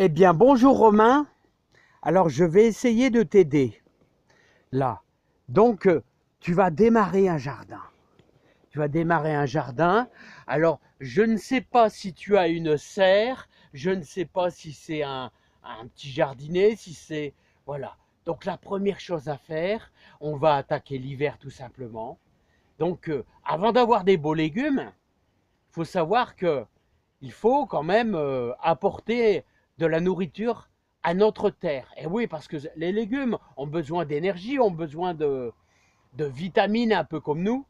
Eh bien, bonjour Romain. Alors, je vais essayer de t'aider. Là. Donc, tu vas démarrer un jardin. Tu vas démarrer un jardin. Alors, je ne sais pas si tu as une serre. Je ne sais pas si c'est un petit jardinet, si c'est... Voilà. Donc, la première chose à faire, on va attaquer l'hiver tout simplement. Donc, avant d'avoir des beaux légumes, il faut savoir que il faut quand même apporter de la nourriture à notre terre. Et oui, parce que les légumes ont besoin d'énergie, ont besoin de vitamines un peu comme nous.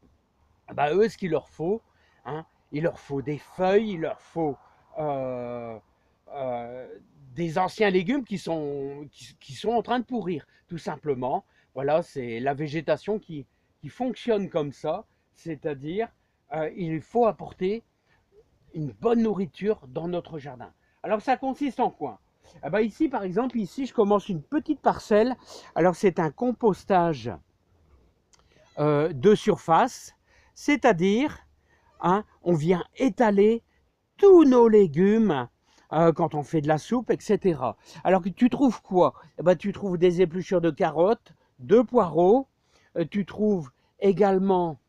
Bah, eux, ce qu'il leur faut, hein, il leur faut des feuilles, il leur faut euh, euh, des anciens légumes qui sont en train de pourrir, tout simplement. Voilà, c'est la végétation qui fonctionne comme ça, c'est-à-dire il faut apporter une bonne nourriture dans notre jardin. Alors ça consiste en quoi? Ah bah ici par exemple, ici je commence une petite parcelle. Alors c'est un compostage de surface, c'est-à-dire on vient étaler tous nos légumes quand on fait de la soupe, etc. Alors que tu trouves quoi? Eh ben, tu trouves des épluchures de carottes, de poireaux, tu trouves également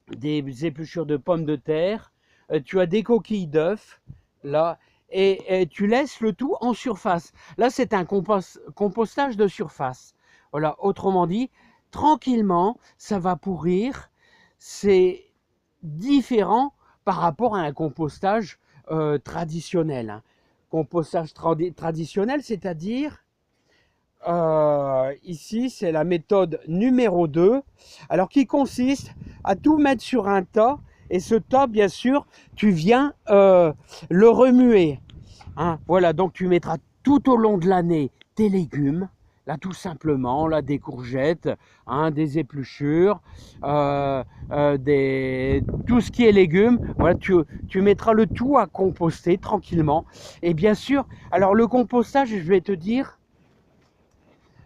des épluchures de pommes de terre, tu as des coquilles d'œufs, là, et tu laisses le tout en surface. Là, c'est un compostage de surface. Voilà, autrement dit, tranquillement, ça va pourrir. C'est différent par rapport à un compostage traditionnel. Hein. Compostage traditionnel, c'est-à-dire ici, c'est la méthode numéro 2, alors qui consiste à tout mettre sur un tas, et ce tas, bien sûr, tu viens le remuer. Hein. Voilà, donc tu mettras tout au long de l'année tes légumes, là tout simplement, là des courgettes, hein, des épluchures, tout ce qui est légumes, voilà, tu mettras le tout à composter tranquillement. Et bien sûr, alors le compostage, je vais te dire,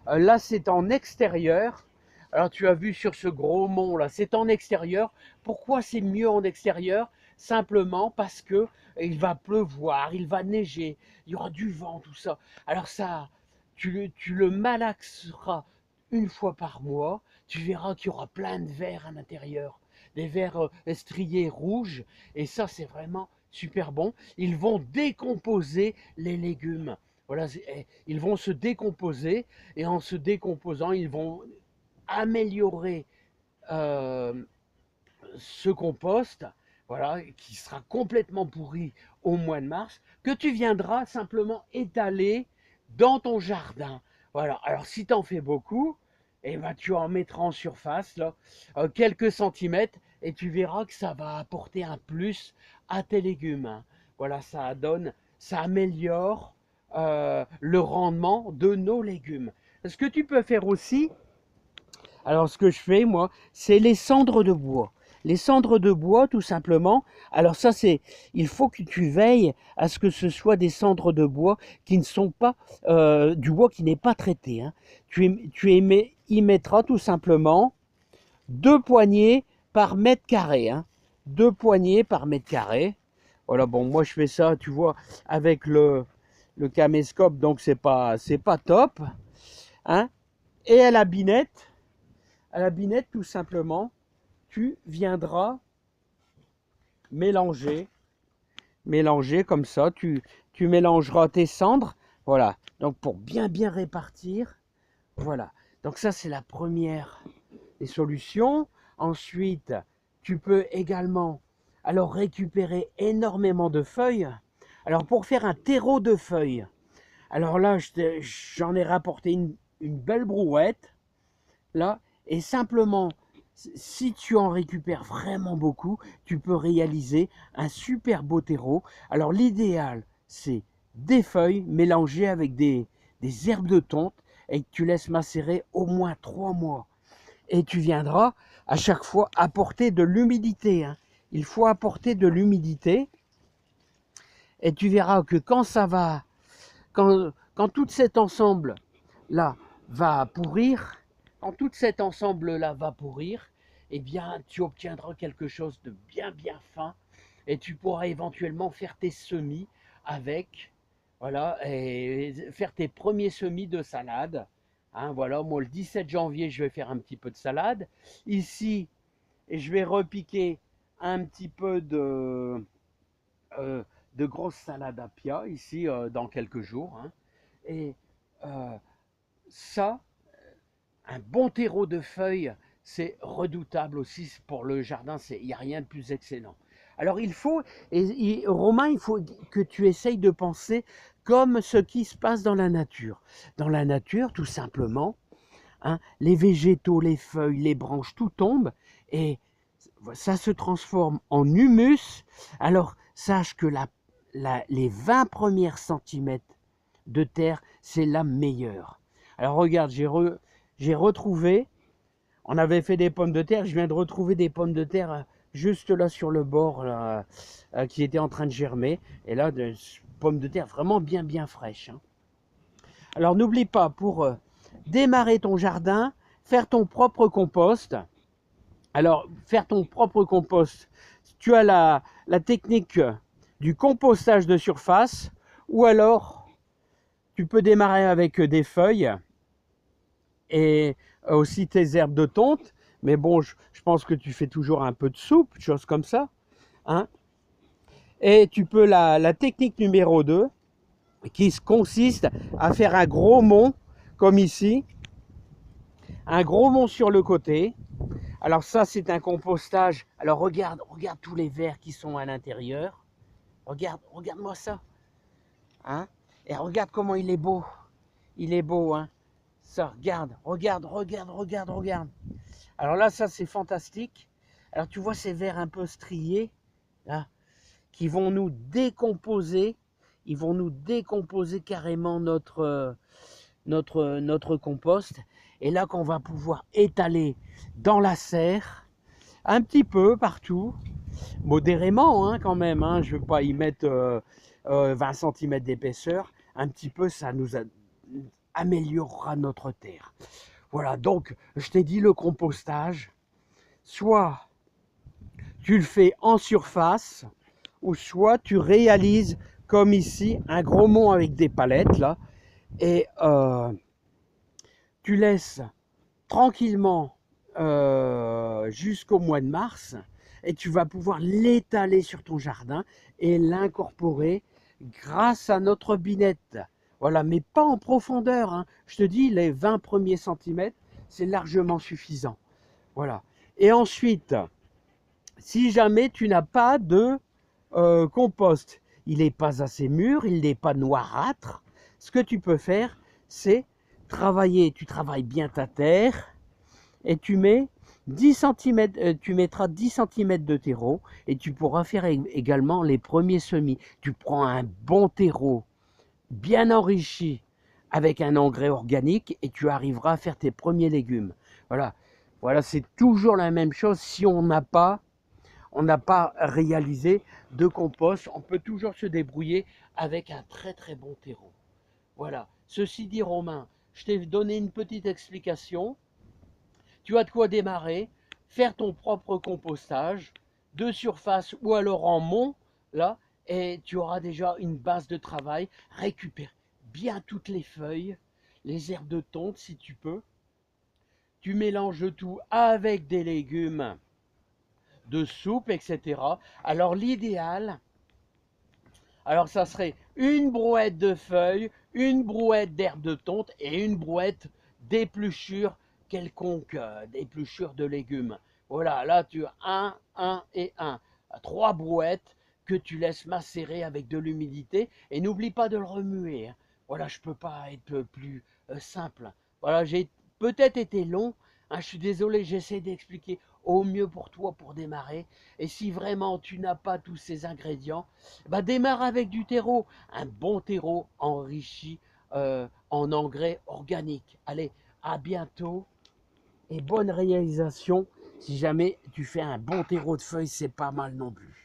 là, c'est en extérieur. Alors, tu as vu sur ce gros mont là, c'est en extérieur. Pourquoi c'est mieux en extérieur? Simplement parce que il va pleuvoir, il va neiger, il y aura du vent, tout ça. Alors ça, tu le malaxeras une fois par mois. Tu verras qu'il y aura plein de vers à l'intérieur, des vers striés rouges. Et ça, c'est vraiment super bon. Ils vont décomposer les légumes. Voilà, ils vont se décomposer et en se décomposant, ils vont améliorer euh, ce compost, voilà, qui sera complètement pourri au mois de mars, que tu viendras simplement étaler dans ton jardin. Voilà. Alors si tu en fais beaucoup, eh ben, tu en mettras en surface là, quelques centimètres et tu verras que ça va apporter un plus à tes légumes. Hein. Voilà, ça améliore le rendement de nos légumes. Ce que tu peux faire aussi, alors ce que je fais moi, c'est les cendres de bois. Les cendres de bois, tout simplement. Alors ça, il faut que tu veilles à ce que ce soit des cendres de bois qui ne sont pas du bois qui n'est pas traité. Hein. Y mettras tout simplement 2 poignées par mètre carré. Hein. 2 poignées par mètre carré. Voilà, bon, moi je fais ça, tu vois, avec le caméscope, donc c'est pas top. Hein. Et à la binette, tout simplement, tu viendras mélanger, mélanger comme ça, tu mélangeras tes cendres, voilà, donc pour bien répartir, voilà. Donc ça, c'est la première des solutions. Ensuite, tu peux également alors récupérer énormément de feuilles. Alors pour faire un terreau de feuilles, alors là, j'en ai rapporté une belle brouette, là, et simplement, si tu en récupères vraiment beaucoup, tu peux réaliser un super beau terreau. Alors l'idéal, c'est des feuilles mélangées avec des herbes de tonte et que tu laisses macérer au moins 3 mois. Et tu viendras à chaque fois apporter de l'humidité. Hein. Il faut apporter de l'humidité et tu verras que quand tout cet ensemble là va pourrir, quand tout cet ensemble là va pourrir, eh bien tu obtiendras quelque chose de bien fin et tu pourras éventuellement faire tes semis avec. Voilà, et faire tes premiers semis de salade. Hein, voilà, moi le 17 janvier, je vais faire un petit peu de salade. Ici, et je vais repiquer un petit peu de grosse salade à pia ici dans quelques jours. Hein. Et euh, ça, un bon terreau de feuilles, c'est redoutable aussi pour le jardin. Il n'y a rien de plus excellent. Alors il faut, Romain, il faut que tu essayes de penser comme ce qui se passe dans la nature. Dans la nature, tout simplement, hein, les végétaux, les feuilles, les branches, tout tombe et ça se transforme en humus. Alors sache que les 20 premiers centimètres de terre, c'est la meilleure. Alors regarde, j'ai retrouvé, on avait fait des pommes de terre, je viens de retrouver des pommes de terre juste là sur le bord là, qui étaient en train de germer. Et là, des pommes de terre vraiment bien fraîches. Hein. Alors n'oublie pas, pour démarrer ton jardin, faire ton propre compost. Alors, faire ton propre compost, tu as la technique du compostage de surface, ou alors tu peux démarrer avec des feuilles et aussi tes herbes de tonte. Mais bon, je pense que tu fais toujours un peu de soupe, choses comme ça. Hein. Et tu peux la technique numéro 2, qui consiste à faire un gros mont, comme ici. Un gros mont sur le côté. Alors ça, c'est un compostage. Alors regarde tous les vers qui sont à l'intérieur. Regarde-moi ça. Hein. Et regarde comment il est beau. Il est beau, hein. Ça, regarde. Alors là, ça, c'est fantastique. Alors tu vois ces vers un peu striés, là, qui vont nous décomposer. Ils vont nous décomposer carrément notre compost. Et là, qu'on va pouvoir étaler dans la serre, un petit peu partout, modérément hein, quand même. Hein, je ne veux pas y mettre 20 cm d'épaisseur. Un petit peu, ça nous améliorera notre terre. Voilà, donc je t'ai dit le compostage, soit tu le fais en surface, ou soit tu réalises comme ici un gros mont avec des palettes là, et tu laisses tranquillement jusqu'au mois de mars, et tu vas pouvoir l'étaler sur ton jardin et l'incorporer grâce à notre binette. Voilà, mais pas en profondeur. Hein. Je te dis, les 20 premiers centimètres, c'est largement suffisant. Voilà. Et ensuite, si jamais tu n'as pas de compost, il n'est pas assez mûr, il n'est pas noirâtre, ce que tu peux faire, c'est travailler, tu travailles bien ta terre, et tu mets 10 cm, tu mettras 10 cm de terreau, et tu pourras faire également les premiers semis. Tu prends un bon terreau, bien enrichi, avec un engrais organique, et tu arriveras à faire tes premiers légumes. Voilà, voilà, c'est toujours la même chose. Si on n'a pas réalisé de compost, on peut toujours se débrouiller avec un très bon terreau. Voilà. Ceci dit, Romain, je t'ai donné une petite explication. Tu as de quoi démarrer, faire ton propre compostage de surface ou alors en mont, là, et tu auras déjà une base de travail. Récupère bien toutes les feuilles, les herbes de tonte si tu peux. Tu mélanges tout avec des légumes de soupe, etc. Alors l'idéal, alors ça serait une brouette de feuilles, une brouette d'herbes de tonte et une brouette d'épluchures quelconques, d'épluchures de légumes. Voilà, là tu as un et un. 3 brouettes que tu laisses macérer avec de l'humidité et n'oublie pas de le remuer. Hein. Voilà, je ne peux pas être plus simple. Voilà, j'ai peut-être été long. Hein, je suis désolé, j'essaie d'expliquer au mieux pour toi pour démarrer. Et si vraiment tu n'as pas tous ces ingrédients, bah démarre avec du terreau, un bon terreau enrichi en engrais organiques. Allez, à bientôt et bonne réalisation. Si jamais tu fais un bon terreau de feuilles, c'est pas mal non plus.